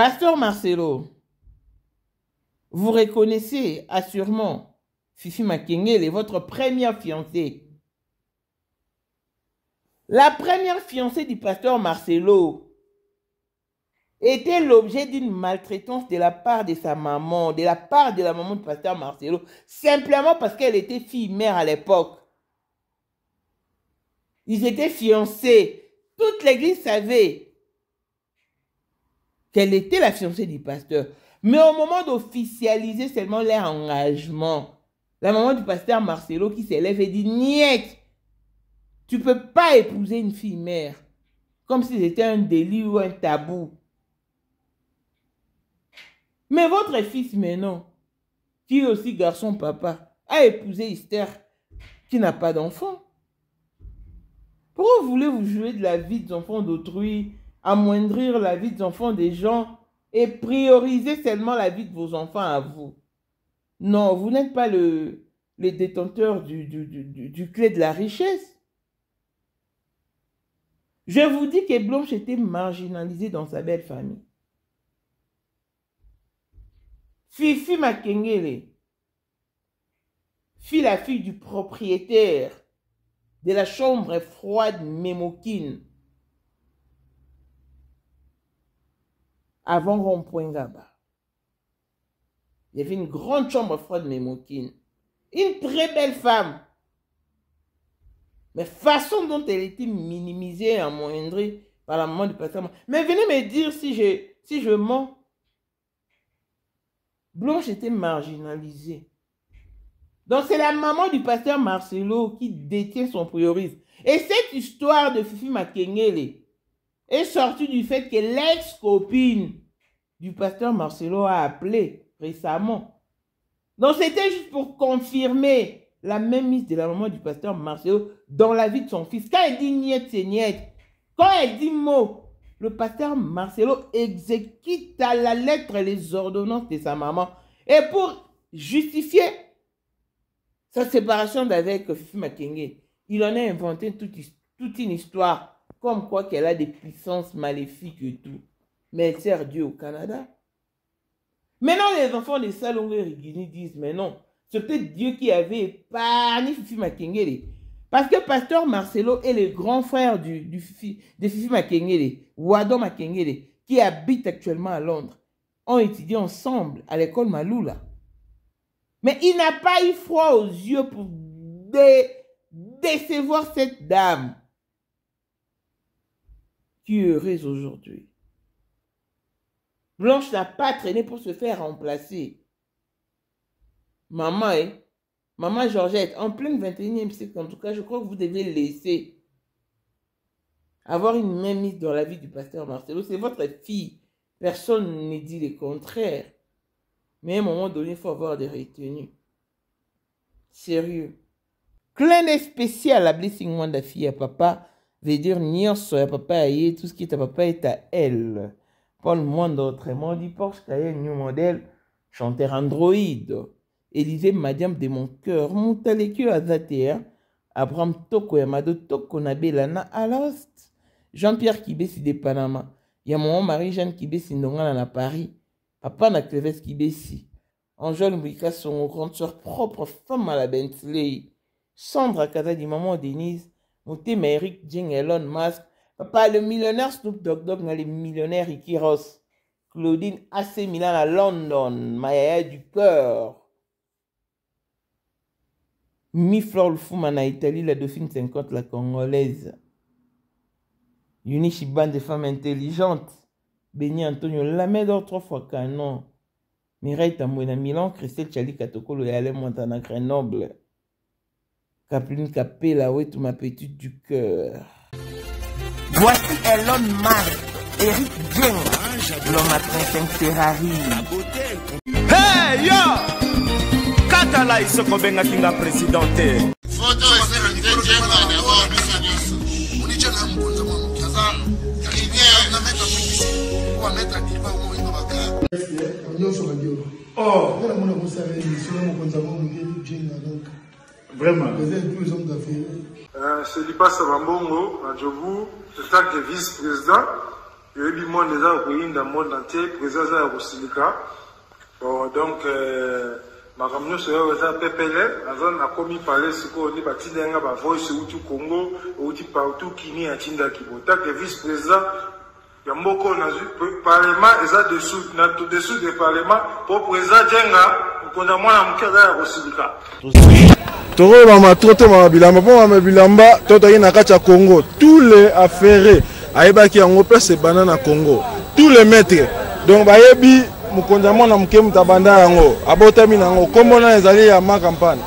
Pasteur Marcelo, vous reconnaissez assurément Fifi Makengele, votre première fiancée. La première fiancée du pasteur Marcelo était l'objet d'une maltraitance de la part de sa maman, de la part de la maman du pasteur Marcelo, simplement parce qu'elle était fille-mère à l'époque. Ils étaient fiancés. Toute l'église savait qu'elle était la fiancée du pasteur. Mais au moment d'officialiser seulement leur engagement, la maman du pasteur Marcelo qui s'élève et dit « Niet, tu ne peux pas épouser une fille-mère. » Comme si c'était un délit ou un tabou. Mais votre fils maintenant, qui est aussi garçon papa, a épousé Esther qui n'a pas d'enfant. Pourquoi voulez-vous jouer de la vie des enfants d'autrui, amoindrir la vie des enfants des gens et prioriser seulement la vie de vos enfants à vous? Non, vous n'êtes pas le détenteur du clé de la richesse. Je vous dis que Blanche était marginalisée dans sa belle famille. Fifi Makengele fut la fille du propriétaire de la chambre froide Mémokine avant Rond-Point Gaba. Il y avait une grande chambre froide Mémokine. Une très belle femme. Mais façon dont elle était minimisée, amoindrie par la maman du pasteur. Mais venez me dire si je mens. Blanche était marginalisée. Donc c'est la maman du pasteur Marcelo qui détient son priorisme. Et cette histoire de Fifi Makengele est sortie du fait que l'ex-copine du pasteur Marcelo a appelé récemment. Donc c'était juste pour confirmer la même mise de la maman du pasteur Marcelo dans la vie de son fils. Quand elle dit niet, c'est niet. Quand elle dit mot, le pasteur Marcelo exécute à la lettre les ordonnances de sa maman. Et pour justifier sa séparation d'avec Fifi Makengele, il en a inventé toute une histoire, comme quoi qu'elle a des puissances maléfiques et tout. Mais elle sert Dieu au Canada. Maintenant, les enfants de Salongo et Rigini disent, mais non, c'est peut-être Dieu qui avait épargné Fifi Makengele. Parce que pasteur Marcelo est le grand frère de Fifi Makengele, Wado Makengele, qui habite actuellement à Londres, ont étudié ensemble à l'école Maloula. Mais il n'a pas eu froid aux yeux pour décevoir cette dame qui est heureuse aujourd'hui. Blanche n'a pas traîné pour se faire remplacer. Maman Georgette, en plein 21e siècle, en tout cas, je crois que vous devez laisser avoir une main mise dans la vie du pasteur Marcelo. C'est votre fille. Personne ne dit le contraire. Mais à un moment donné, il faut avoir des retenues. Sérieux. Clin d'œil spécial à Blessing Wanda fille à papa veut dire nyonso à papa aïe, tout ce qui est à papa est à elle. Paul Mwanda autrement dit Porsche Cayenne New Model, chanteur Android. Élisée Madiam de mon cœur, Moutalekio Azatea, Abraham Toko Yamado Toko Nabelana Alost, Jean-Pierre Kibesi de Panama, Yamon Marie-Jeanne Kibesi Ndongana na Paris, Papa na Cleves Kibesi, Angèle Mbika son grande soeur propre femme à la Bentley, Sandra Kaza di maman Denise, Mouté Eric Jing Elon Musk, Papa le millionnaire Snoop Dogg na le millionnaire Ricky Ross, Claudine AC Milan à London, Maya du cœur, Mi-Flore Lufuma Italie, la Dauphine 50, la Congolaise. Unichiban des femmes intelligentes. Béni Antonio Lamedor 3 fois canon. Mireille Tambouena Milan, Christelle Chali Katokolo et Alain Montana Grenoble. Capline Capella, ouais, tout ma petite du cœur. Voici Elon Musk, Eric Jeng, l'homme à 35 Ferrari. Hey yo! Katala isoko benga kinga presidente. Photo est jenga d'abord biso. Unicha na mbonza mwa kaza. Rivière na mettre pour mettre à diva au ino baka. Nyonso badio. Oh, on a mona kosa émission mo konza mo ngeli jenga donc. Vraiment. Vous êtes tous hommes d'affaires. C'est Lipa Sabambongo, à Djobu, je suis le vice-président. le monde est dans le monde entier, président est au Silika. Donc, ma camion c'est un PPL, on a commis parler ce qu'on dit, parti d'un gars, voice ou tout Congo, ou tout partout qui n'y a Tinda Kibota, que vice-président, il y a beaucoup de parlement, et ça dessous du parlement, pour président Djenga, qu'on a moins à m'kéda au Silika. Toro mama trote mama bilamba po mama bilamba toto na kati ya Congo tous les affairés ayebaki yango place banana Congo tous les maîtres donc bayebi mukonza mwana muke mutabanda yango abotami nango kombo na ezali ya ma campagne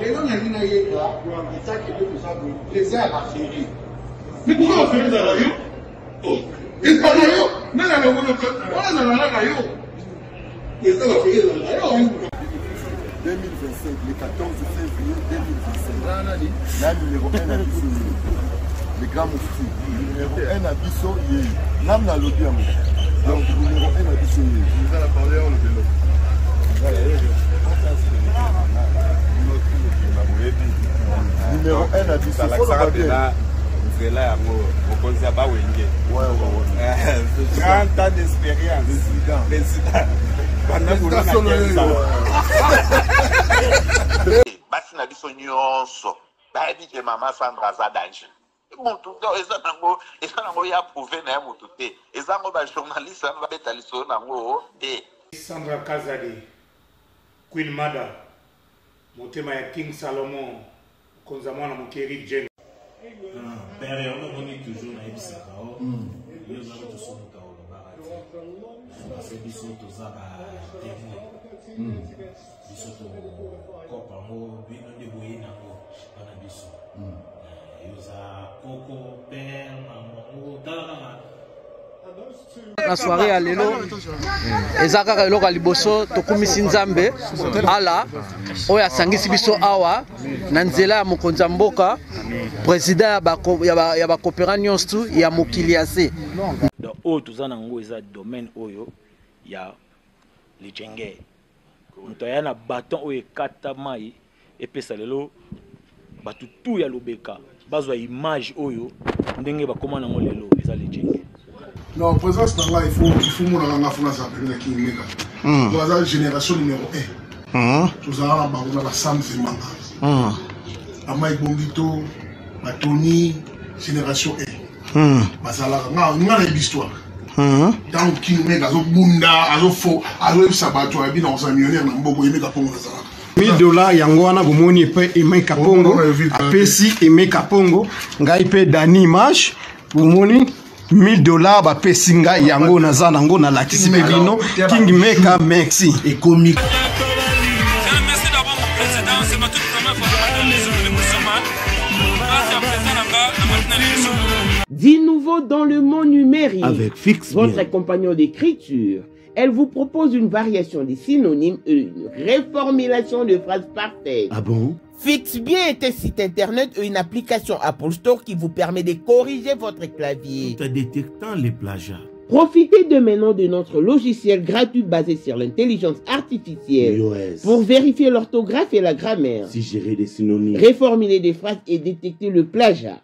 lelo na lina yeka itaki de kusabu les airs affairés mais pourquoi on fait ça là yo il parle yo nana le bono on na na yo les airs affairés là yo 2025, le 14 février 2025. Là, numéro 1 à Bisso, le grand moufti. Numéro 1 à Bisso, l'âme n'a l'objet. Donc, numéro 1 à Bisso. Nous allons parler en le vélo. Numéro 1 à Bisso, il faut le rappeler. C'est là, on connaît pas Wenge. Ouais. 30 ans d'expérience. Président. Basi na biso nyonso bayebi ke mama Sandra aza danger mutu eza nango ya prouve na ye mutu te eza ngo bajournaliste wana babeta lisolo nango te. Sandra Kazadi, Queen Mada, motema ya King Salomon, konza mwana mokeri Jen. Père, on a toujours na ebisaka o. Yo za to so ta o barati. Parce que biso to za ba témoin. Biso to kopa mo bino de boyina mo bana biso. Yo za koko père maman tala. La soirée à Lelo, ezaka eloko ya liboso tokumisi nzambe ala oyo asangisi biso awa na nzela ya mokonzi ya mboka président ya bakopera nyonso ya mokili ya se donc oyo toza nango eza domaine oyo ya lijenge moto aya na baton oyo ekata mai epesa lelo bato tu ya lobeka bazwa image oyo ndenge bakoma nango lelo eza lijenge. Non, présence là, il faut mon la France appelée qui mega. Dans la génération numéro 1. Nous avons la Sam Zemanga. Amaï Bongito, Tony, génération 1. Basala, on a l'histoire. Dans King Mega, Azo Bunda, Azo Fo, Azo Sabato, et bien dans un millionnaire, Nambogo, et Mega Pongo. $1000 yango wana bomoni pe Aimé Kapongo apesi Aimé Kapongo ngai pe Dani Mash bomoni $1000 ba pesinga yango naza nango na lakisi pe bino King Meka merci et comique. Merci d'avoir mon président, c'est ma toute première fois dans l'émission de Moussama. Merci à président Nanga, Du nouveau dans le monde numérique. Avec Fix votre compagnon d'écriture. Elle vous propose une variation des synonymes et une reformulation de phrases parfaites. Ah bon? FixBien est un site internet et une application Apple Store qui vous permet de corriger votre clavier. Tout en détectant les plagiats. Profitez de maintenant de notre logiciel gratuit basé sur l'intelligence artificielle iOS. pour vérifier l'orthographe et la grammaire, Suggérer des synonymes, reformuler des phrases et détecter le plagiat.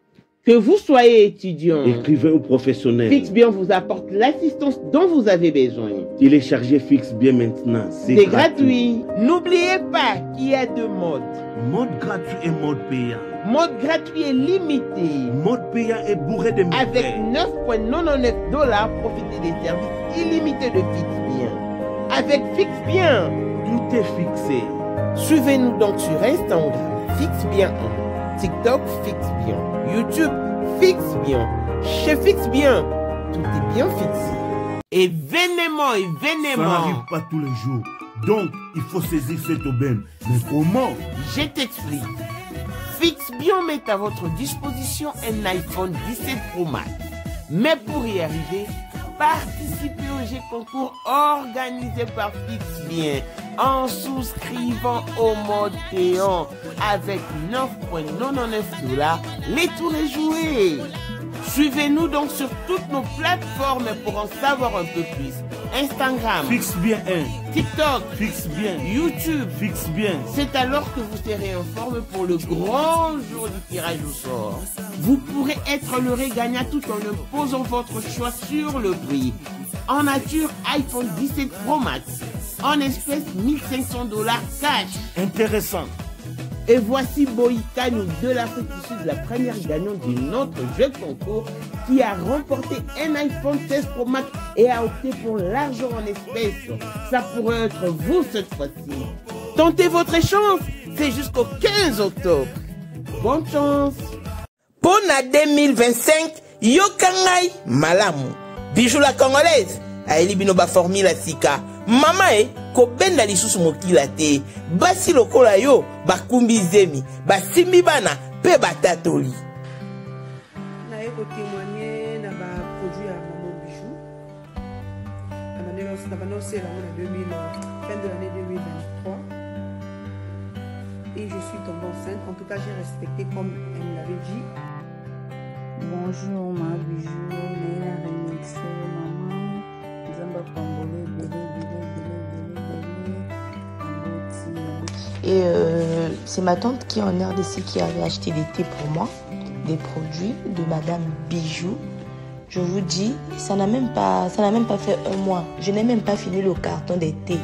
Que vous soyez étudiant, écrivain ou professionnel, FixBien vous apporte l'assistance dont vous avez besoin. téléchargez FixBien maintenant. C'est gratuit. N'oubliez pas qu'il y a deux modes. Mode gratuit et mode payant. Mode gratuit et limité. Mode payant est bourré de mystères. Avec $9,99, profitez des services illimités de FixBien. Avec FixBien, Tout est fixé. suivez-nous donc sur Instagram, FixBien 1, TikTok, FixBien, YouTube, FixBien. Chez FixBien, tout est bien fixé. Événement. Ça n'arrive pas tous les jours. Donc, il faut saisir cette aubaine. Mais comment? Je t'explique. FixBien met à votre disposition un iPhone 17 Pro Max. Mais pour y arriver, participez au jeu concours organisé par FixBien en souscrivant au mode payant avec $9,99. Les tours est joué. Suivez-nous donc sur toutes nos plateformes pour en savoir un peu plus. Instagram, Fixe bien un. TikTok, Fixe bien. YouTube. Fixe bien. C'est alors que vous serez informé pour le grand jour du tirage au sort. Vous pourrez être le gagnant tout en posant votre choix sur le prix. En nature, iPhone 17 Pro Max. En espèces, $1500 cash. Intéressant. Et voici Boïkano de l'Afrique du Sud, la première gagnante de notre jeu concours qui a remporté un iPhone 16 Pro Max et a opté pour l'argent en espèces. Ça pourrait être vous cette fois-ci. Tentez votre chance, c'est jusqu'au 15 octobre. Bonne chance. Pour la 2025, Yokangai Malamu. Bijou la Congolaise. Aeli binoba formula sika. Mama ko benda lisusu mokila te. Basi lokola yo bakumbi zemi. Basimbi bana pe batatoli. Na eko témoigner na ba produit à Maman Bijou. Na ba lancé la fin de l'année 2023. Et je suis tombée enceinte. En tout cas, j'ai respecté comme elle me l'avait dit. Bonjour ma Bijou, Léa Remixé, maman. Zamba Pambole, Et c'est ma tante qui est en RDC qui avait acheté des thés pour moi, des produits de Madame Bijou. Je vous dis, ça n'a même pas fait un mois. Je n'ai même pas fini le carton des thés,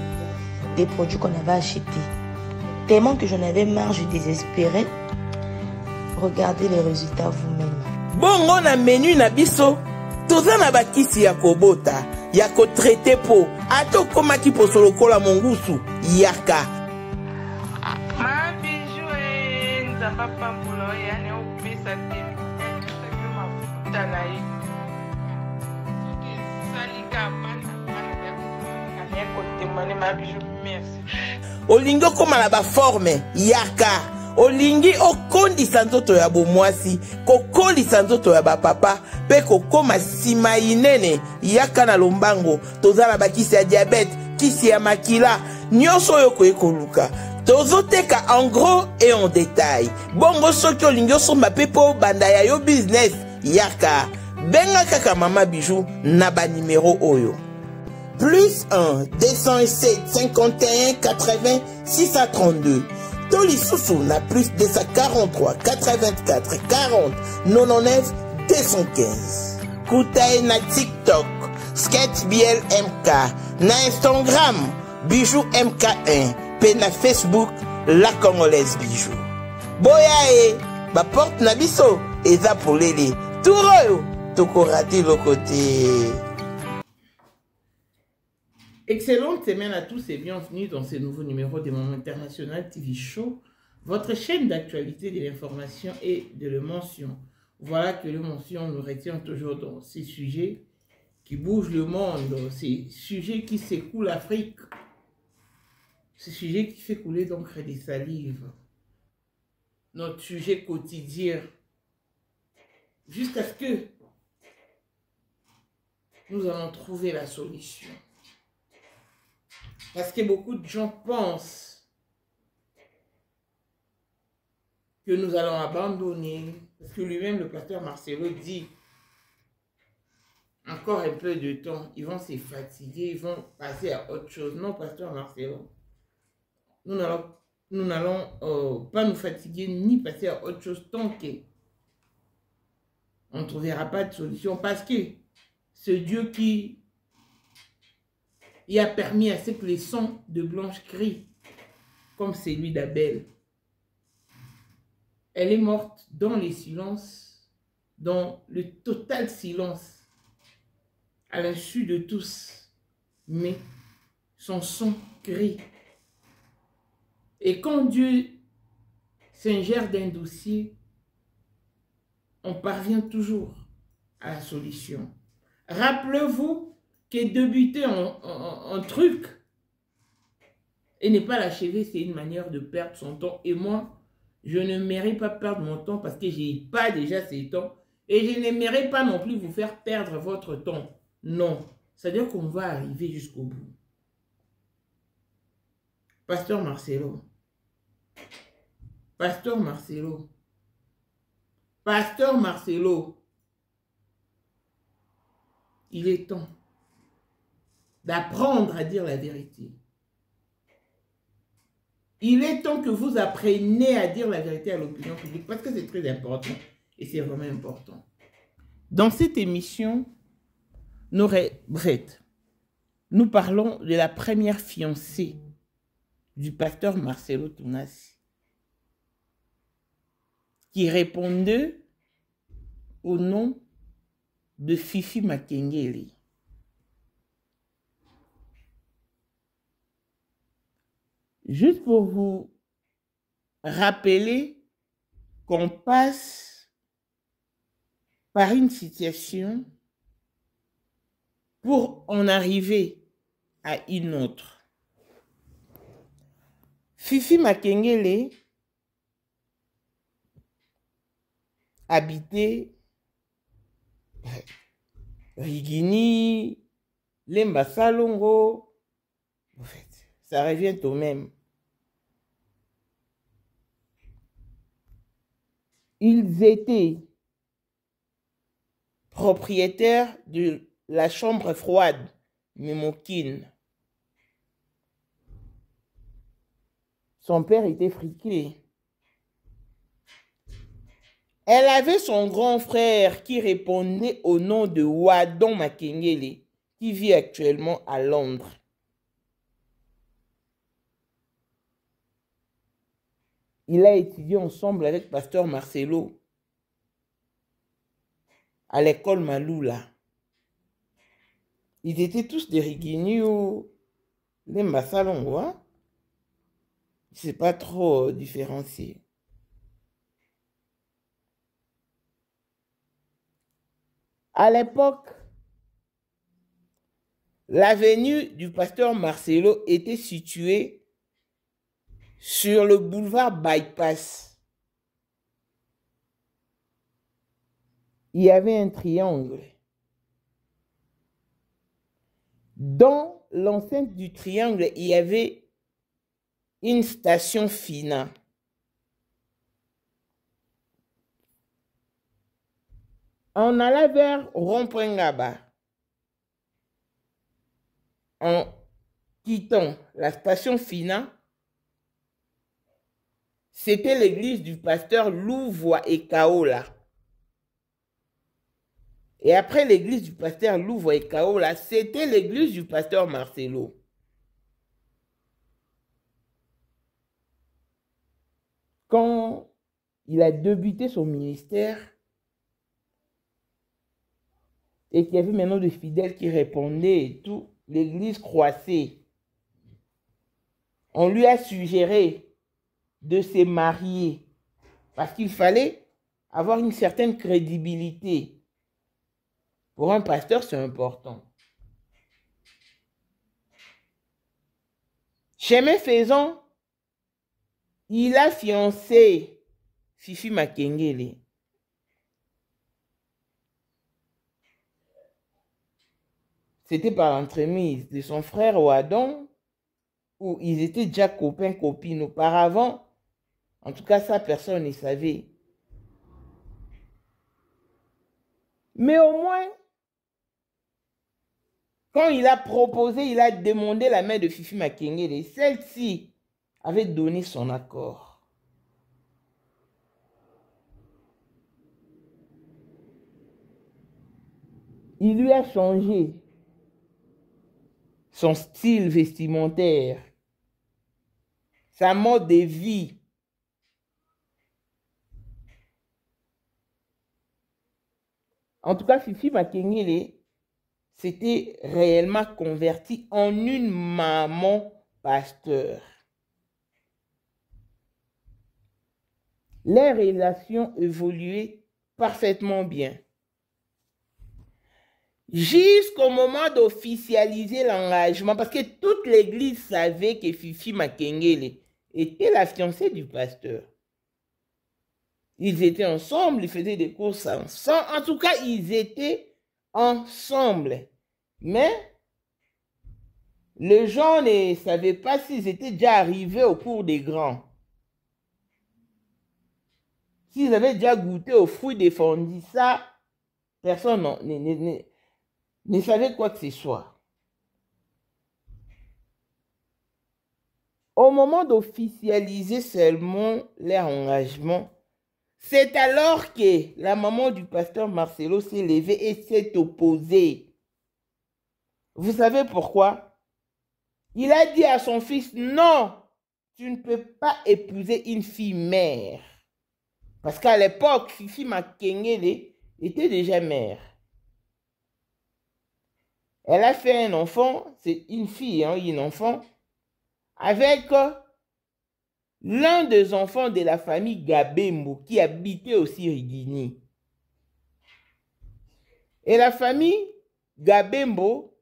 des produits qu'on avait achetés. Tellement que j'en avais marre, je désespérais. Regardez les résultats vous-même. Bongo na menu na biso, toza na bakisi ya kobota, ya ko traité po, ato koma ki posolo kola mongusu, yaka. Ma Bijou nzamba pambulo yani opesa te. Saki mafuta na ye. Salika bana ya kotemane ma Bijou, merci. Olingo koma na ba forme, yaka. Olingi okondisa nzoto ya bomwasi, kokolisa nzoto ya bapapa, pe kokoma sima inene, yaka na lombango, tozala bakisi ya diabète, kisi ya makila, nyonso oyo koekoluka. Tozoteka en gros et en détail. Bongo soki olingi osomba pe po banda ya yo business, yaka. Benga kaka Mama Bijou na ba numéro oyo. Plus 1 207 51 80 632. Toli Soussou na plus 243 84 40 99 215. Koutae na TikTok, Sketch BL MK, na Instagram, Bijou MK1, pe na Facebook, La Congolaise Bijou. Boya ba porte na biso, eza polele, touroyo, toko rate le côté. Excellente semaine à tous et bienvenue dans ce nouveau numéro de Moment International TV Show, votre chaîne d'actualité, de l'information et de l'émotion. Voilà que l'émotion nous retient toujours dans ces sujets qui bougent le monde, ces sujets qui secouent l'Afrique, ces sujets qui fait couler donc des salives, notre sujet quotidien, jusqu'à ce que nous allons trouver la solution. Parce que beaucoup de gens pensent que nous allons abandonner. Parce que lui-même, le pasteur Marcelo dit, encore un peu de temps, ils vont se fatiguer, ils vont passer à autre chose. Non, pasteur Marcelo, nous n'allons pas nous fatiguer ni passer à autre chose tant qu'on ne trouvera pas de solution. Parce que ce Dieu qui a permis à ce que les sons de Blanche crient, comme celui d'Abel. Elle est morte dans les silences, dans le total silence, à l'insu de tous. Mais son son crie. Et quand Dieu s'ingère d'un dossier, on parvient toujours à la solution. Rappelez-vous que débuter un truc et ne pas l'achever, c'est une manière de perdre son temps. Et moi, je ne mérite pas perdre mon temps parce que je n'ai pas déjà ces temps. Et je ne mérite pas non plus vous faire perdre votre temps. Non. C'est-à-dire qu'on va arriver jusqu'au bout. Pasteur Marcelo. Pasteur Marcelo. Pasteur Marcelo. Il est temps d'apprendre à dire la vérité. Il est temps que vous appreniez à dire la vérité à l'opinion publique parce que c'est très important et c'est vraiment important. Dans cette émission, nous parlons de la première fiancée du pasteur Marcelo Tounassi qui répondait au nom de Fifi Makengele. Juste pour vous rappeler qu'on passe par une situation pour en arriver à une autre. Fifi Makengele habitait Rigini, Lemba Salongo. En fait, ça revient au même. Ils étaient propriétaires de la chambre froide, Memokine. Son père était friqué. Elle avait son grand frère qui répondait au nom de Wadon Makengele, qui vit actuellement à Londres. Il a étudié ensemble avec Pasteur Marcelo à l'école Maloula. Ils étaient tous des Rigini ou les Massalongo. C'est pas trop différencié. À l'époque, l'avenue du pasteur Marcelo était située sur le boulevard Bypass. Il y avait un triangle. Dans l'enceinte du triangle, il y avait une station Fina. On allait vers Rond-Point Ngaba. En quittant la station Fina, c'était l'église du pasteur Louvois et Kaola. Et après l'église du pasteur Louvois et Kaola, c'était l'église du pasteur Marcelo. Quand il a débuté son ministère, et qu'il y avait maintenant des fidèles qui répondaient et tout, l'église croissait. On lui a suggéré de se marier parce qu'il fallait avoir une certaine crédibilité. Pour un pasteur, c'est important. Chemin faisant, il a fiancé Fifi Makengele. C'était par l'entremise de son frère Wadon, où ils étaient déjà copains, copines auparavant. En tout cas, ça, personne ne savait. Mais au moins, quand il a proposé, il a demandé la main de Fifi Makengele, celle-ci avait donné son accord. Il lui a changé son style vestimentaire, sa mode de vie. En tout cas, Fifi Makengele s'était réellement convertie en une maman pasteur. Les relations évoluaient parfaitement bien. Jusqu'au moment d'officialiser l'engagement, parce que toute l'église savait que Fifi Makengele était la fiancée du pasteur. Ils étaient ensemble, ils faisaient des courses ensemble. En tout cas, ils étaient ensemble. Mais les gens ne savaient pas s'ils étaient déjà arrivés au cours des grands. S'ils avaient déjà goûté aux fruits défendus, ça, personne ne savait quoi que ce soit. Au moment d'officialiser seulement leur engagement, c'est alors que la maman du pasteur Marcelo s'est levée et s'est opposée. Vous savez pourquoi? Il a dit à son fils, non, tu ne peux pas épouser une fille mère. Parce qu'à l'époque, Fifi Makengele était déjà mère. Elle a fait un enfant, c'est une fille, hein, un enfant, avec l'un des enfants de la famille Gabembo qui habitait aussi Rigini. Et la famille Gabembo,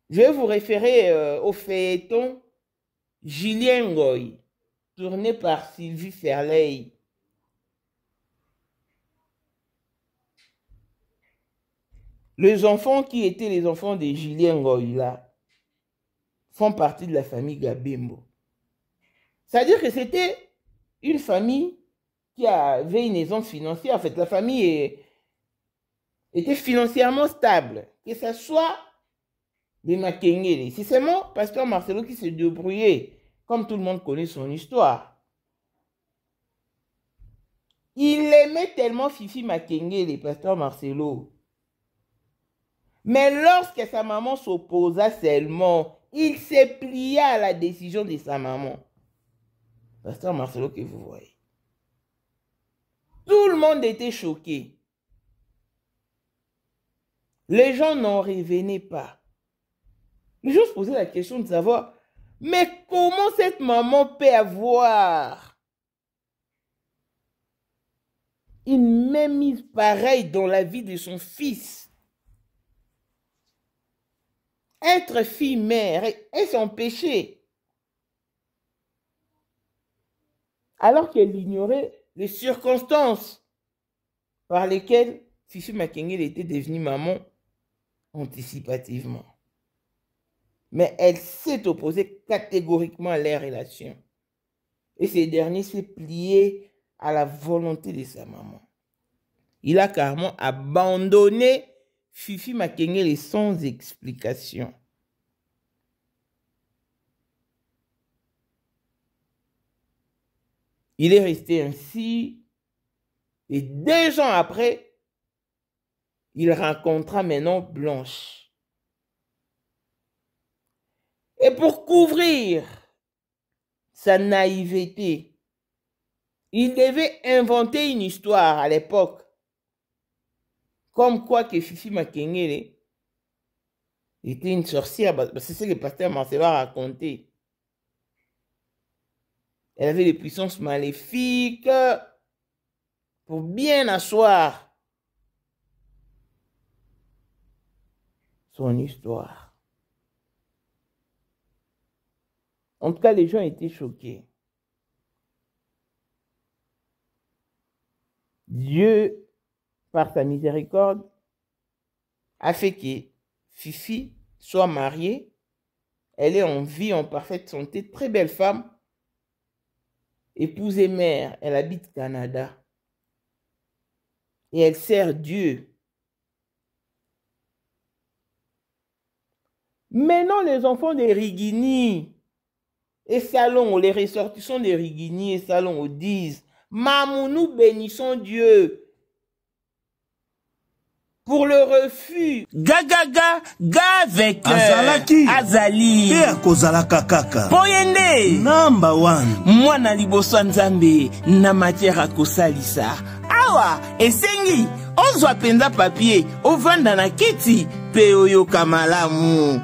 je vais vous référer au feuilleton Julien Ngoy, tourné par Sylvie Ferley. Les enfants qui étaient les enfants de Julien Ngoy là font partie de la famille Gabembo. C'est-à-dire que c'était une famille qui avait une aisance financière. En fait, la famille était financièrement stable. Que ce soit les Makengele. C'est seulement pasteur Marcelo qui s'est débrouillé. Comme tout le monde connaît son histoire. Il aimait tellement Fifi Makengele, pasteur Marcelo. Mais lorsque sa maman s'opposa seulement, il s'est plié à la décision de sa maman. Pasteur Marcelo que vous voyez. Tout le monde était choqué. Les gens n'en revenaient pas. Les gens se posaient la question de savoir, mais comment cette maman peut avoir une mainmise pareille dans la vie de son fils? Être fille-mère est son péché. Alors qu'elle ignorait les circonstances par lesquelles Fifi Makengele était devenue maman anticipativement. Mais elle s'est opposée catégoriquement à leur relation. Et ce dernier s'est plié à la volonté de sa maman. Il a carrément abandonné Fifi Makengele sans explication. Il est resté ainsi et 2 ans après, il rencontra maintenant Blanche. Et pour couvrir sa naïveté, il devait inventer une histoire à l'époque. Comme quoi que Fifi Makengele était une sorcière. C'est ce que le pasteur Marcelo a raconté. Elle avait des puissances maléfiques pour bien asseoir son histoire. En tout cas, les gens étaient choqués. Dieu, par sa miséricorde, a fait que Fifi soit mariée. Elle est en vie, en parfaite santé, très belle femme. Épouse et mère, elle habite au Canada. Et elle sert Dieu. Maintenant, les enfants de Rigini et Salon, les ressortissants de Rigini et Salon disent, Maman, nous bénissons Dieu pour le refus. Gagaga, avec Azalaki. Azali. Père Kozalaka kaka. Poyende. Number 1. Mwana liboso nzambe na matière à kosalisa. Awa, esengi, ozwa penza papier, ovanda na kiti, pe oyoka malamu.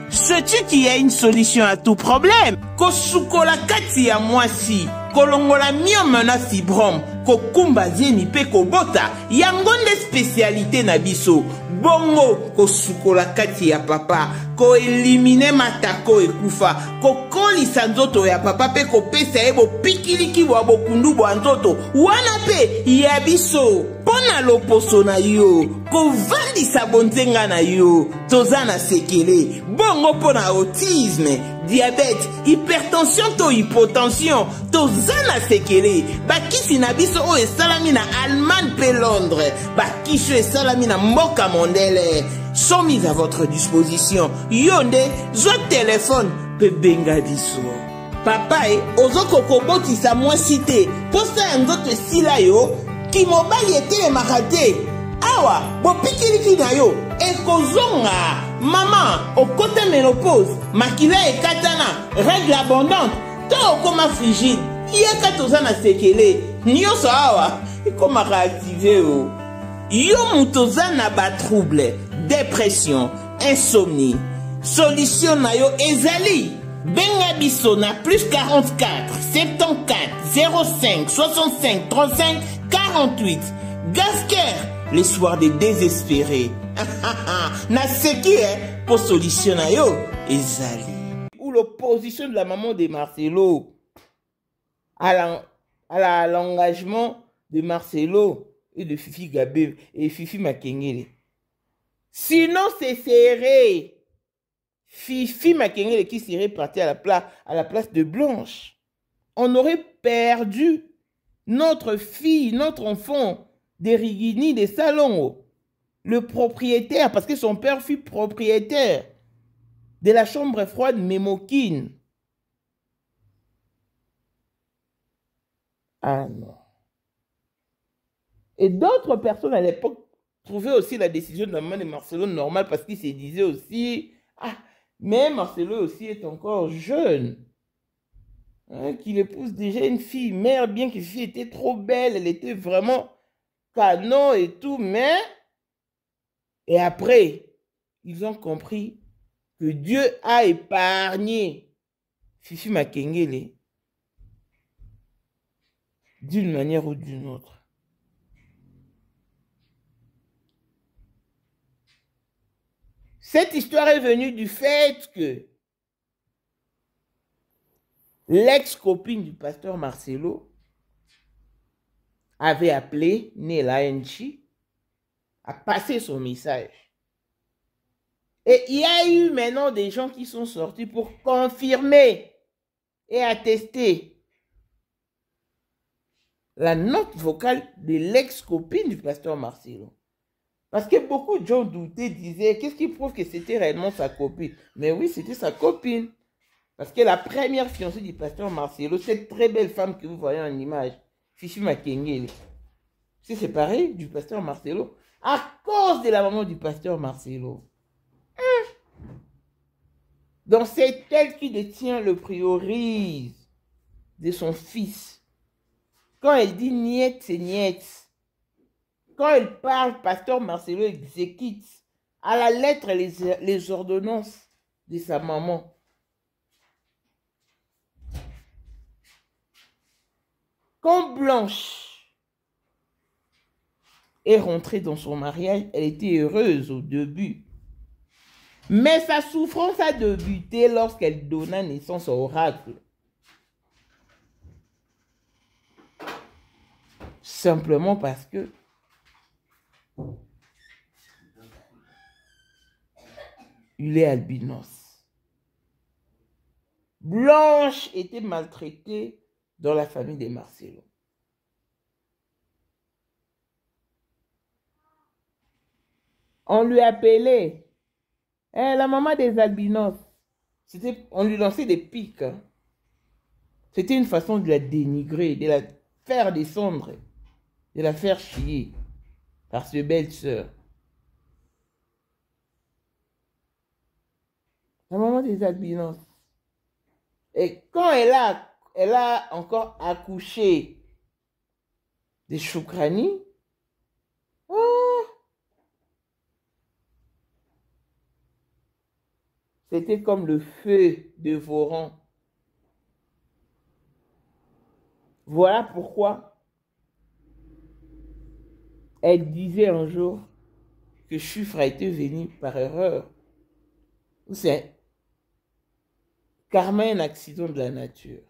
Sais-tu qu'il y a une solution à tout problème? Kosukola kati ya mwasi, kolongola myome na fibrome, kokumba zieni pe kobota, yango nde spécialité na biso. Bongo kosukola kati ya papa, ko elimine matako ekufa, kokolisa nzoto ya papa pe kopesa ebo pikiliki wa bokundu bwa nzoto, wana pe ya biso. Pona loposo na yo, kovandisa bonzenga na yo, toza na sekele, bongo pona autisme, diabète, hypertension to hypotension, toza na sekele, bakisi na biso o esalami na Allemagne pe Londres, bakisi esalami na mboka mondele, sont mis à votre disposition. Yonde, zo téléphone, pe benga biso. Papa ozoko kobotisa moi cité, posa nzoto sila yo, ki mobali était marate. Awa, bo pikiliki na yo, ekozonga. Maman, au côté ménopause, makila et katana, règle abondante, to okoma frigide, yeka tozana sekele, nyoso awa, ekoma réactiver o. Yo mutozana ba trouble, dépression, insomnie, solution na yo ezali. Benga biso na plus 44 74 05 65 35 48. Gasker, les soirs des désespérés. Na seki pour solution na yo ezali. Ou l'opposition de la maman de Marcelo à l'engagement de Marcelo et de Fifi Gabé et Fifi Makengele. Sinon c'est serré. Fifi Makengele qui serait parti à la place de Blanche. On aurait perdu notre fille, notre enfant, des Rigini, des Salons. Le propriétaire, parce que son père fut propriétaire de la chambre froide Mémokine. Ah non. Et d'autres personnes à l'époque trouvaient aussi la décision de la maman de Marcelo normale parce qu'il se disait aussi, ah, mais Marcelo aussi est encore jeune. Hein, qu'il épouse déjà une fille mère, bien que la fille était trop belle, elle était vraiment canon et tout, mais... Et après, ils ont compris que Dieu a épargné Fifi Makengele d'une manière ou d'une autre. Cette histoire est venue du fait que l'ex-copine du pasteur Marcelo avait appelé Nela Enchi à passer son message. Et il y a eu maintenant des gens qui sont sortis pour confirmer et attester la note vocale de l'ex-copine du pasteur Marcelo. Parce que beaucoup de gens doutaient, disaient, qu'est-ce qui prouve que c'était réellement sa copine? Mais oui, c'était sa copine. Parce que la première fiancée du pasteur Marcelo, cette très belle femme que vous voyez en image, Fifi Makengele, s'est séparée du pasteur Marcelo à cause de la maman du pasteur Marcelo. Donc c'est elle qui détient le priorise de son fils. Quand elle dit niet, c'est niet. Quand elle parle, pasteur Marcelo exécute à la lettre les ordonnances de sa maman. Quand Blanche est rentrée dans son mariage, elle était heureuse au début. Mais sa souffrance a débuté lorsqu'elle donna naissance au oracle. Simplement parce que il est albinos. Blanche était maltraitée dans la famille de Marcelo. On lui appelait la maman des albinos. On lui lançait des pics. Hein. C'était une façon de la dénigrer, de la faire descendre, de la faire chier par ses belles sœurs. La maman des albinos. Et quand elle a encore accouché de Choukrani, c'était comme le feu dévorant. Voilà pourquoi elle disait un jour que Chufra était venu par erreur. C'est karma, un accident de la nature.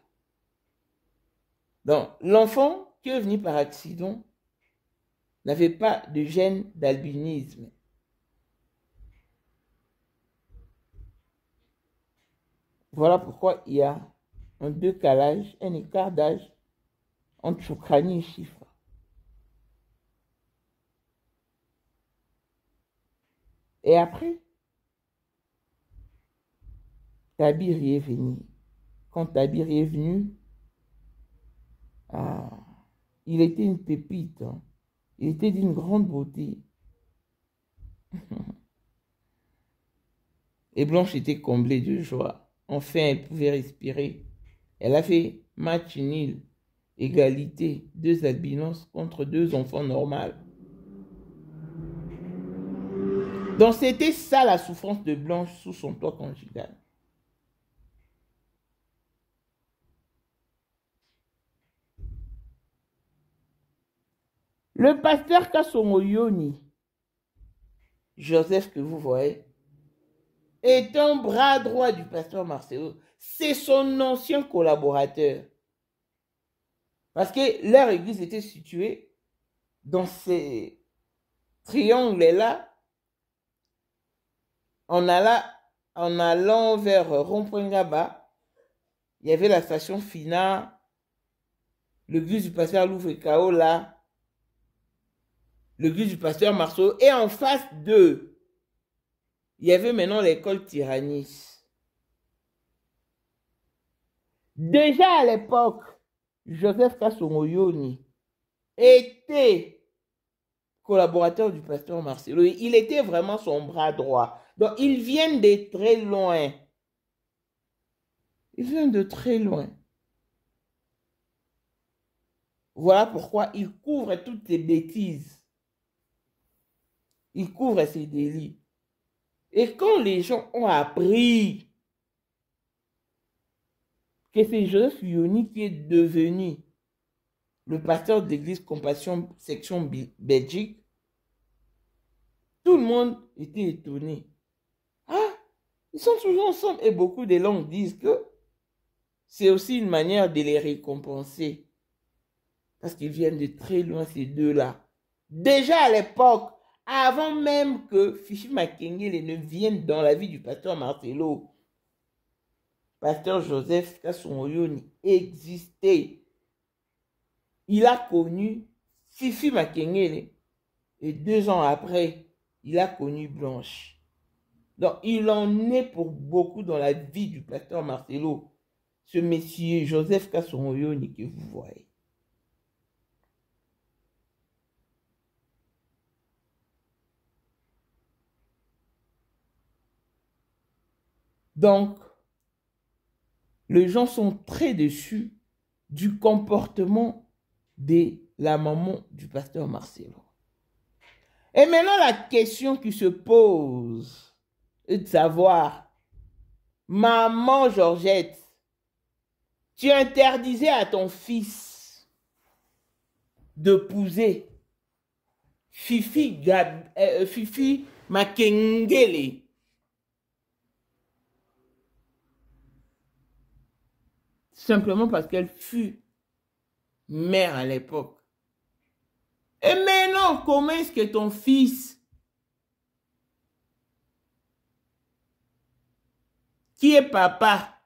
Donc, l'enfant qui est venu par accident n'avait pas de gène d'albinisme. Voilà pourquoi il y a un décalage, un écart d'âge entre Choukrani et Chiffre. Et après, Tabir y est venu. Quand Tabir y est venu, il était une pépite. Hein. Il était d'une grande beauté. Et Blanche était comblée de joie. Enfin, elle pouvait respirer. Elle a fait match nul, égalité, 2 albinos contre 2 enfants normaux. Donc, c'était ça la souffrance de Blanche sous son toit conjugal. Le pasteur Kasongo Yoni, Joseph que vous voyez, est un bras droit du pasteur Marcelo. C'est son ancien collaborateur. Parce que leur église était située dans ces triangles-là. En allant vers Rond-Point-Gaba, il y avait la station Fina, l'église du pasteur Louvre-Kao là, l'église du pasteur Marceau, et en face d'eux, il y avait maintenant l'école Tyrannis. Déjà à l'époque, Joseph Kasongo Yoni était collaborateur du pasteur Marcelo. Il était vraiment son bras droit. Donc, ils viennent de très loin. Ils viennent de très loin. Voilà pourquoi il couvre toutes les bêtises. Il couvre ses délits. Et quand les gens ont appris que c'est Joseph Yoni qui est devenu le pasteur de l'église Compassion section Belgique, tout le monde était étonné. Ah, ils sont toujours ensemble. Et beaucoup de langues disent que c'est aussi une manière de les récompenser. Parce qu'ils viennent de très loin, ces deux-là. Déjà à l'époque, avant même que Fifi Makengele ne vienne dans la vie du pasteur Marcelo, pasteur Joseph Kasongo Yoni existait. Il a connu Fifi Makengele et 2 ans après, il a connu Blanche. Donc, il en est pour beaucoup dans la vie du pasteur Marcelo, ce monsieur Joseph Kasongo Yoni que vous voyez. Donc, les gens sont très déçus du comportement de la maman du pasteur Marcelo. Et maintenant, la question qui se pose est de savoir, maman Georgette, tu interdisais à ton fils d'épouser Fifi Makengele. Simplement parce qu'elle fut mère à l'époque. Et maintenant, comment est-ce que ton fils, qui est papa,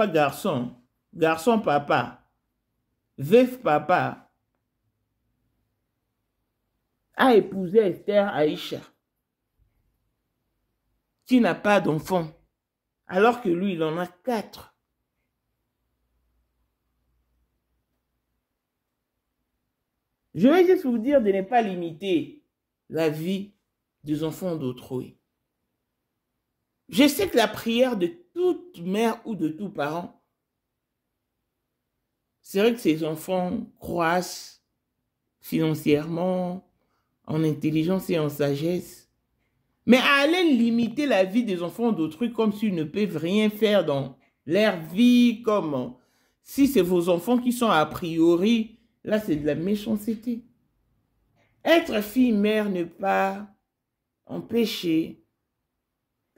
garçon, garçon papa, veuf papa, a épousé Esther Aïcha, qui n'a pas d'enfant, alors que lui, il en a 4. Je vais juste vous dire de ne pas limiter la vie des enfants d'autrui. Je sais que la prière de toute mère ou de tout parent, c'est vrai que ces enfants croissent financièrement, en intelligence et en sagesse. Mais aller limiter la vie des enfants d'autrui comme s'ils ne peuvent rien faire dans leur vie, comme si c'est vos enfants qui sont a priori, là c'est de la méchanceté. Être fille-mère ne pas empêcher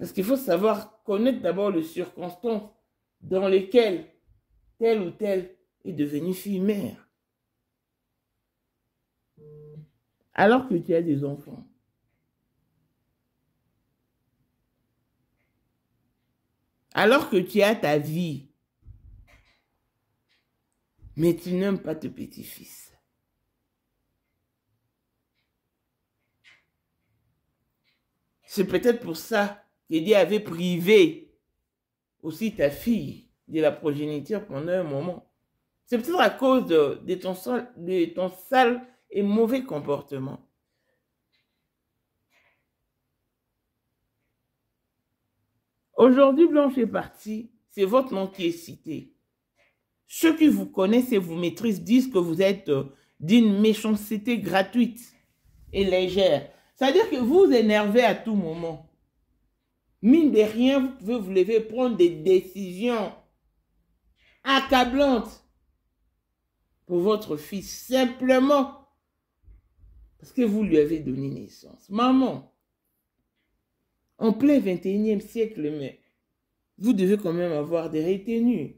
Parce qu'il faut savoir connaître d'abord les circonstances dans lesquelles telle ou telle est devenue fille-mère. Alors que tu as des enfants. Alors que tu as ta vie. Mais tu n'aimes pas tes petits-fils. C'est peut-être pour ça que Dieu avait privé aussi ta fille de la progéniture pendant un moment. C'est peut-être à cause de ton sale et mauvais comportement. Aujourd'hui, Blanche est partie. C'est votre nom qui est cité. Ceux qui vous connaissent et vous maîtrisent disent que vous êtes d'une méchanceté gratuite et légère. C'est-à-dire que vous vous énervez à tout moment. Mine de rien, vous pouvez vous lever et prendre des décisions accablantes pour votre fils, simplement parce que vous lui avez donné naissance. Maman, en plein 21e siècle, mais vous devez quand même avoir des retenues.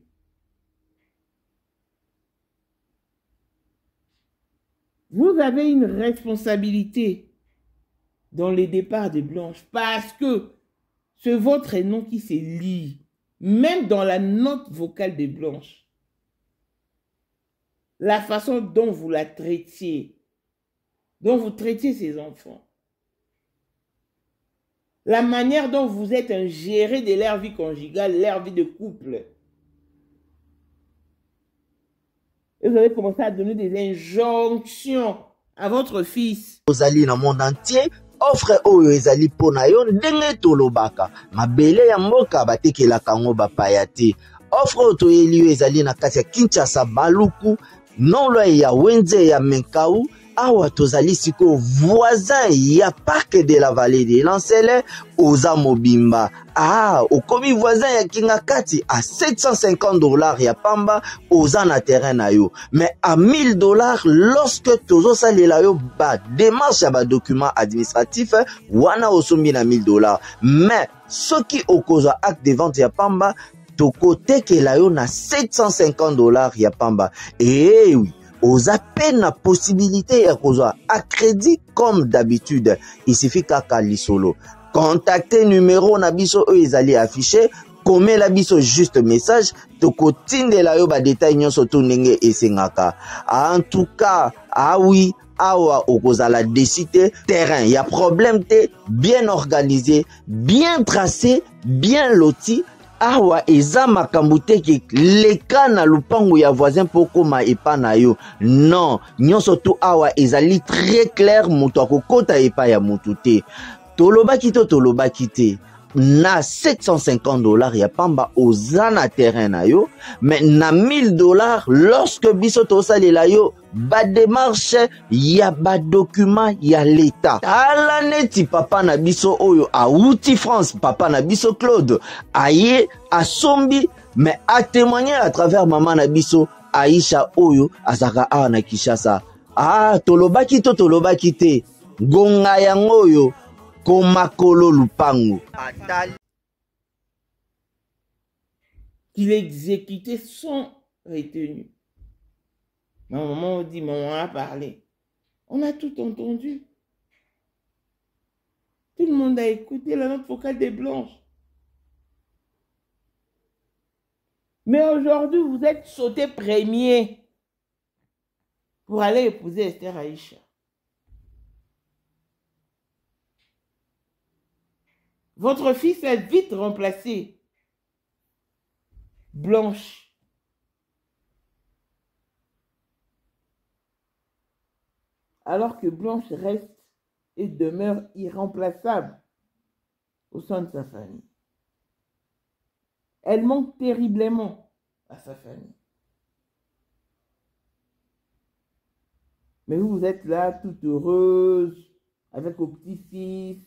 Vous avez une responsabilité dans les départs de Blanche parce que c'est votre nom qui se lit, même dans la note vocale de Blanche. La façon dont vous la traitiez, dont vous traitiez ses enfants. La manière dont vous êtes géré de leur vie conjugale, leur vie de couple. Et vous avez commencé à donner des injonctions à votre fils. Ozali na monde entier, offre oyo ezali pona yo ndenge tolobaka. Mabele ya mboka batekelaka ngo bapaya te. Offre oyo toyeli yo ezali na kati ya Kinshasa Baluku, nolo ya Wenze ya Menkau. Awa tozali siko voisin ya parc de la vallée de Lancele oza mobimba. Okomi voisin ya Kingakati à $750 ya pamba oza na terrain na yo. Mais à $1000 lorsque tozo salela yo ba démarche ya ba document administratif wana osombi na $1000. Mais soki okozwa acte de vente ya pamba tokote ke la yo na $750 ya pamba. Eh oui. Aux appels la possibilité à crédit comme d'habitude. Il suffit qu'à lisolo. Contactez numéro nabiso ezali affiché. Comme la biso juste message. Toko tinde la yo ba détail nyon soto nenge esengaka. En tout cas, oui. Awa okozala décider terrain. Il y a problème te bien organisé, bien tracé, bien loti. Awa eza makambo te ki leka na lupango ya voisin poko ma epa na yo. Non, nyonso tu awa ezali très clair moto akokota epa ya motu te. Tolobaki te. Na $750 ya pamba oza na terrain na yo, mais na $1000 lorsque biso tosalela yo ba démarche ya ba document ya l'état. Ala neti papa na biso oyo auti France, papa na biso Claude aye asombi, mais a témoigner à travers maman na biso Aisha oyo azaka awa na Kinshasa. Tolobaki te gonga yango oyo Komakolo lupango. Qu'il exécutait sans retenue. Ma maman dit, maman a parlé. On a tout entendu. Tout le monde a écouté la note vocale des Blanches. Mais aujourd'hui, vous êtes sauté premier pour aller épouser Esther Aïcha. Votre fils a vite remplacé Blanche. Alors que Blanche reste et demeure irremplaçable au sein de sa famille. Elle manque terriblement à sa famille. Mais vous êtes là, toute heureuse, avec vos petits-fils.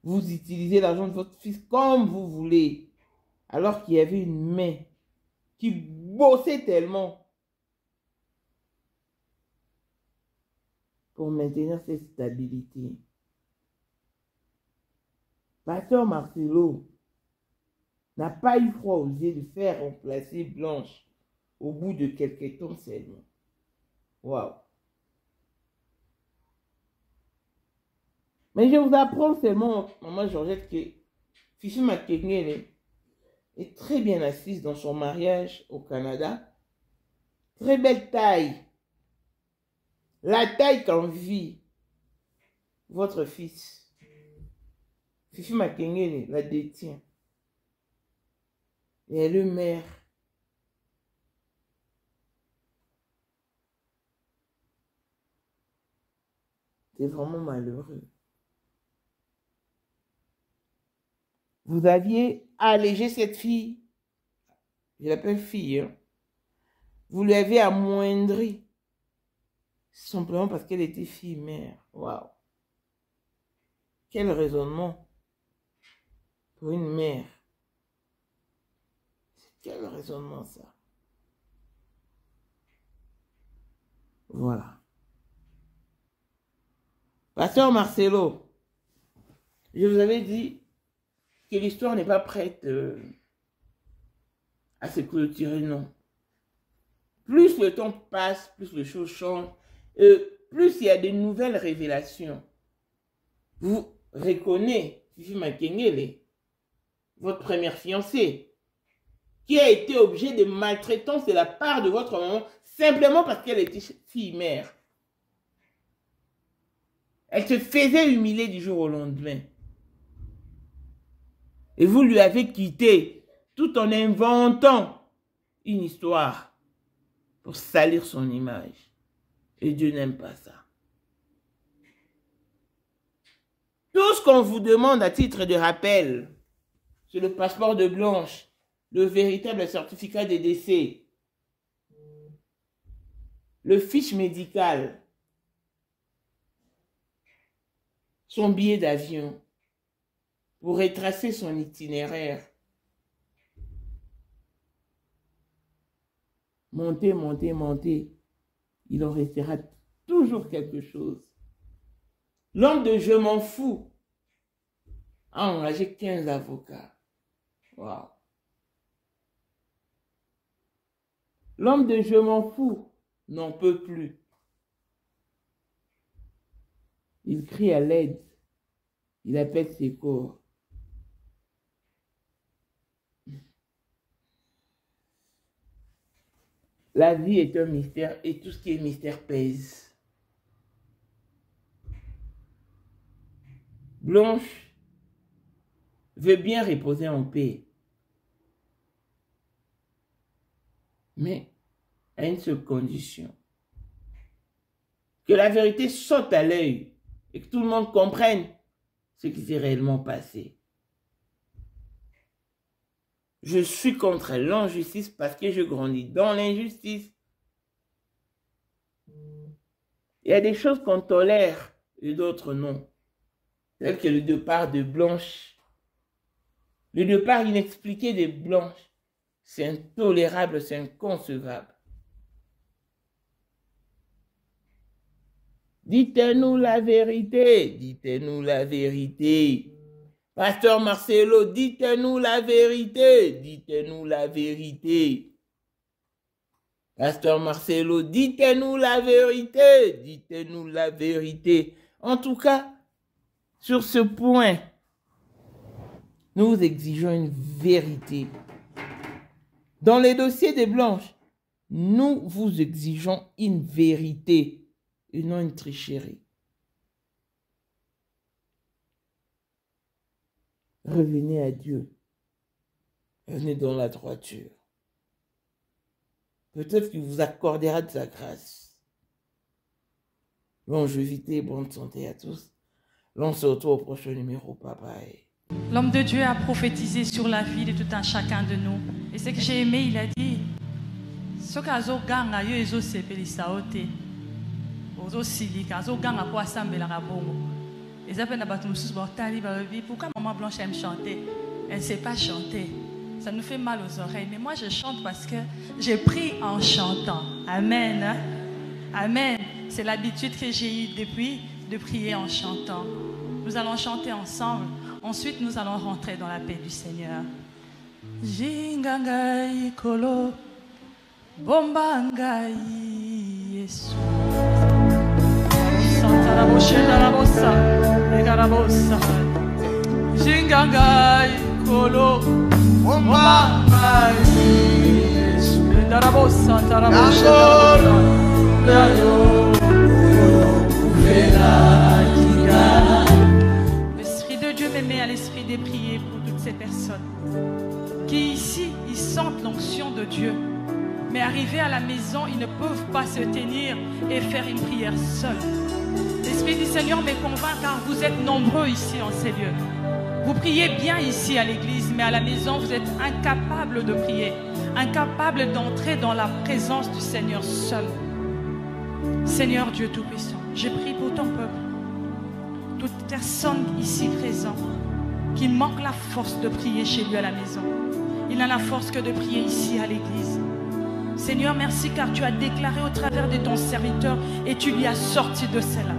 Vous utilisez l'argent de votre fils comme vous voulez. Alors qu'il y avait une main qui bossait tellement pour maintenir cette stabilité. Pasteur Marcelo n'a pas eu froid aux yeux de faire remplacer Blanche au bout de quelques temps seulement. Waouh! Mais je vous apprends seulement, maman Georgette, que Fifi Makengele est très bien assise dans son mariage au Canada. Très belle taille. La taille qu'envie votre fils. Fifi Makengele la détient. Et elle est mère. C'est vraiment malheureux. Vous aviez allégé cette fille. Je l'appelle fille. Hein. Vous l'avez amoindrie. Simplement parce qu'elle était fille-mère. Waouh. Quel raisonnement pour une mère. Quel raisonnement ça. Voilà. Pasteur Marcelo, je vous avais dit que l'histoire n'est pas prête à se clôturer, non. Plus le temps passe, plus les choses changent, plus il y a de nouvelles révélations. Vous reconnaissez Fifi Makengele, votre première fiancée, qui a été objet de maltraitance de la part de votre maman, simplement parce qu'elle était fille-mère. Elle se faisait humilier du jour au lendemain. Et vous lui avez quitté tout en inventant une histoire pour salir son image. Et Dieu n'aime pas ça. Tout ce qu'on vous demande à titre de rappel, c'est le passeport de Blanche, le véritable certificat de décès, le fiche médical, son billet d'avion, pour retracer son itinéraire. Montez, montez, montez. Il en restera toujours quelque chose. L'homme de je m'en fous a engagé 15 avocats. Waouh. L'homme de je m'en fous n'en peut plus. Il crie à l'aide. Il appelle ses corps. La vie est un mystère et tout ce qui est mystère pèse. Blanche veut bien reposer en paix. Mais à une seule condition. Que la vérité saute à l'œil et que tout le monde comprenne ce qui s'est réellement passé. Je suis contre l'injustice parce que je grandis dans l'injustice. Il y a des choses qu'on tolère et d'autres non. Tel que le départ de Blanche. Le départ inexpliqué de Blanche. C'est intolérable, c'est inconcevable. Dites-nous la vérité, dites-nous la vérité. Pasteur Marcelo, dites-nous la vérité, dites-nous la vérité. Pasteur Marcelo, dites-nous la vérité, dites-nous la vérité. En tout cas, sur ce point, nous exigeons une vérité. Dans les dossiers de Blanche, nous vous exigeons une vérité et non une tricherie. Revenez à Dieu. Revenez dans la droiture. Peut-être qu'il vous accordera de sa grâce. Longévité et bonne santé à tous. L'on se retrouve au prochain numéro. Bye bye. L'homme de Dieu a prophétisé sur la vie de tout un chacun de nous. Et ce que j'ai aimé, il a dit, ce qu'azo ganga yo ezo sepelisa ote. Ozo silika, azo ganga po asambela kabongo. Les appels n'a pas tout pourquoi maman Blanche aime chanter? Elle ne sait pas chanter. Ça nous fait mal aux oreilles. Mais moi, je chante parce que j'ai pris en chantant. Amen. Amen. C'est l'habitude que j'ai eue depuis de prier en chantant. Nous allons chanter ensemble. Ensuite, nous allons rentrer dans la paix du Seigneur. Jingangai kolo, bombangai Yesu. Jingangai kolo, bombangai Yesu. L'Esprit de Dieu me met à l'esprit de prier pour toutes ces personnes qui ici, ils sentent l'onction de Dieu, mais arrivés à la maison, ils ne peuvent pas se tenir et faire une prière seule. L'Esprit du Seigneur me convainc car vous êtes nombreux ici en ces lieux. Vous priez bien ici à l'église, mais à la maison, vous êtes incapables de prier, incapables d'entrer dans la présence du Seigneur seul. Seigneur Dieu Tout-Puissant, je prie pour ton peuple, toute personne ici présente qui manque la force de prier chez lui à la maison. Il n'a la force que de prier ici à l'église. Seigneur, merci car tu as déclaré au travers de ton serviteur et tu lui as sorti de cela.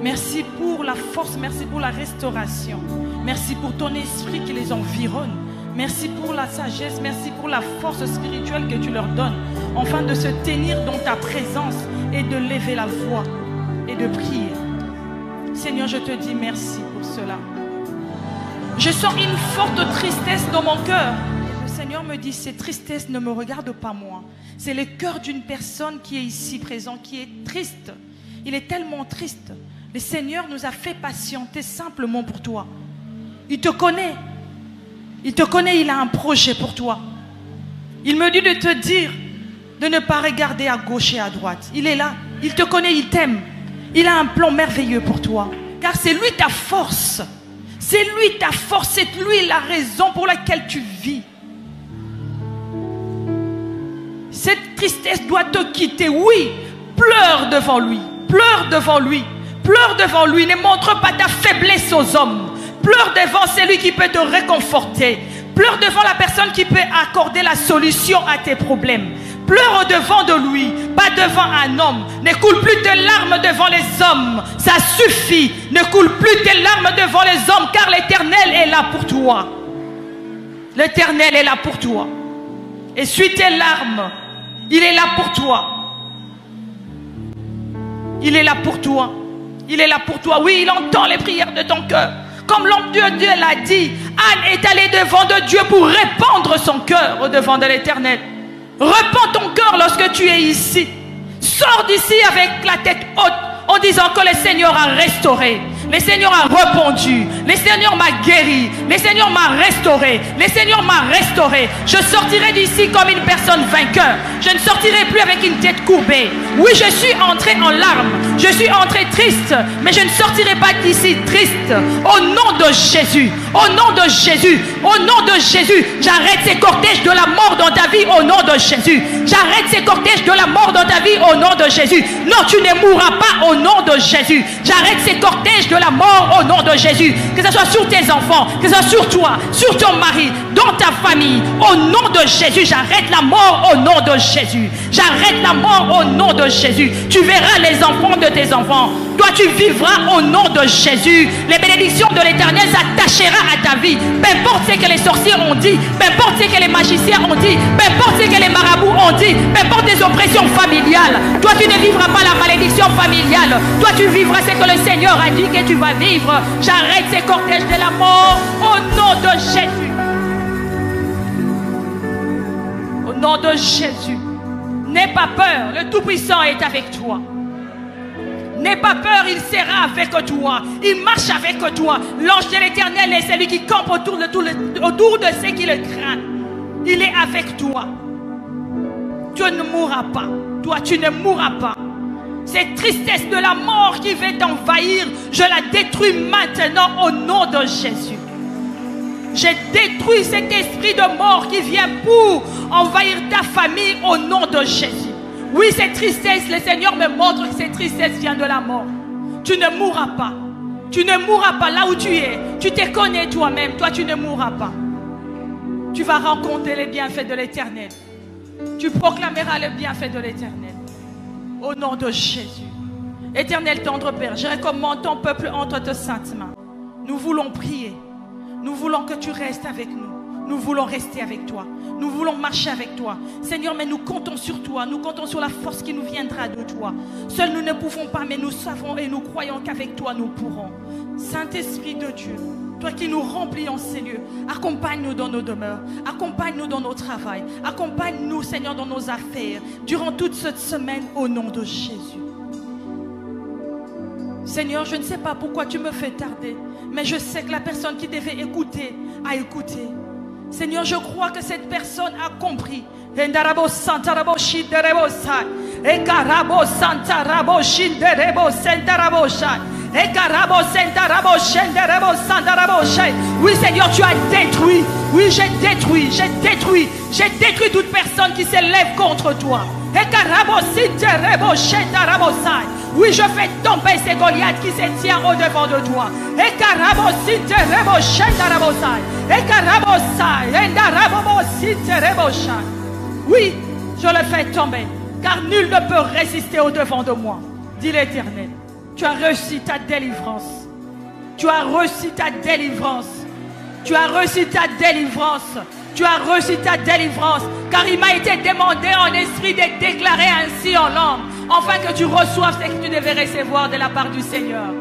Merci pour la force, merci pour la restauration. Merci pour ton esprit qui les environne. Merci pour la sagesse, merci pour la force spirituelle que tu leur donnes, afin de se tenir dans ta présence et de lever la voix et de prier. Seigneur, je te dis merci pour cela. Je sens une forte tristesse dans mon cœur. Le Seigneur me dit, cette tristesse ne me regarde pas moi. C'est le cœur d'une personne qui est ici présent, qui est triste. Il est tellement triste. Le Seigneur nous a fait patienter simplement pour toi. Il te connaît. Il te connaît, il a un projet pour toi. Il me dit de te dire de ne pas regarder à gauche et à droite. Il est là, il te connaît, il t'aime. Il a un plan merveilleux pour toi. Car c'est lui ta force. C'est lui ta force, c'est lui la raison pour laquelle tu vis. Cette tristesse doit te quitter. Oui, pleure devant lui. Pleure devant lui. Pleure devant lui. Ne montre pas ta faiblesse aux hommes. Pleure devant celui qui peut te réconforter. Pleure devant la personne qui peut accorder la solution à tes problèmes. Pleure au-devant de lui, pas devant un homme. Ne coule plus de larmes devant les hommes. Ça suffit. Ne coule plus de larmes devant les hommes, car l'Éternel est là pour toi. L'Éternel est là pour toi. Essuie tes larmes. Il est là pour toi. Il est là pour toi. Il est là pour toi. Oui, il entend les prières de ton cœur. Comme l'homme de Dieu l'a dit, Anne est allée devant de Dieu pour répandre son cœur au devant de l'Éternel. Répands ton cœur lorsque tu es ici. Sors d'ici avec la tête haute en disant que le Seigneur a restauré. Le Seigneur a répondu. Le Seigneur m'a guéri. Le Seigneur m'a restauré. Le Seigneur m'a restauré. Je sortirai d'ici comme une personne vainqueur. Je ne sortirai plus avec une tête courbée. Oui, je suis entré en larmes. Je suis entré triste. Mais je ne sortirai pas d'ici triste. Au nom de Jésus. Au nom de Jésus. Au nom de Jésus. J'arrête ces cortèges de la mort dans ta vie au nom de Jésus. J'arrête ces cortèges de la mort dans ta vie au nom de Jésus. Non, tu ne mourras pas au nom de Jésus. J'arrête ces cortèges de la mort au nom de Jésus. Que ce soit sur tes enfants, que ce soit sur toi, sur ton mari, dans ta famille. Au nom de Jésus, j'arrête la mort au nom de Jésus. J'arrête la mort au nom de Jésus. Tu verras les enfants de tes enfants. Toi, tu vivras au nom de Jésus. Les bénédictions de l'Éternel s'attachera à ta vie. Peu importe ce que les sorciers ont dit, peu importe ce que les magiciens ont dit, peu importe ce que les marabouts ont dit, peu importe les oppressions familiales. Toi, tu ne vivras pas la malédiction familiale. Toi, tu vivras ce que le Seigneur a dit que tu vas vivre. J'arrête ces cortèges de la mort au nom de Jésus. Au nom de Jésus. N'aie pas peur, le Tout-Puissant est avec toi. N'aie pas peur, il sera avec toi. Il marche avec toi. L'ange de l'Éternel est celui qui campe autour de ceux qui le craignent. Il est avec toi. Tu ne mourras pas. Toi, tu ne mourras pas. Cette tristesse de la mort qui veut t'envahir, je la détruis maintenant au nom de Jésus. Je détruis cet esprit de mort qui vient pour envahir ta famille au nom de Jésus. Oui, cette tristesse, le Seigneur me montre que cette tristesse vient de la mort. Tu ne mourras pas. Tu ne mourras pas là où tu es. Tu te connais toi-même. Toi, tu ne mourras pas. Tu vas rencontrer les bienfaits de l'Éternel. Tu proclameras les bienfaits de l'Éternel. Au nom de Jésus. Éternel tendre Père, je recommande ton peuple entre tes saintes mains. Nous voulons prier. Nous voulons que tu restes avec nous. Nous voulons rester avec toi. Nous voulons marcher avec toi. Seigneur, mais nous comptons sur toi. Nous comptons sur la force qui nous viendra de toi. Seuls nous ne pouvons pas, mais nous savons et nous croyons qu'avec toi nous pourrons. Saint-Esprit de Dieu, toi qui nous remplis en ces lieux, accompagne-nous dans nos demeures, accompagne-nous dans nos travails, accompagne-nous, Seigneur, dans nos affaires, durant toute cette semaine, au nom de Jésus. Seigneur, je ne sais pas pourquoi tu me fais tarder, mais je sais que la personne qui devait écouter a écouté. Seigneur, je crois que cette personne a compris. Oui, Seigneur, tu as détruit. Oui, j'ai détruit toute personne qui s'élève contre toi. Oui, je fais tomber ces Goliaths qui se tiennent au-devant de toi. Oui, je le fais tomber, car nul ne peut résister au-devant de moi, dit l'Éternel. Tu as reçu ta délivrance. Tu as reçu ta délivrance. Tu as reçu ta délivrance. Tu as reçu ta délivrance. Car il m'a été demandé en esprit de déclarer ainsi en langue, afin que tu reçoives ce que tu devais recevoir de la part du Seigneur.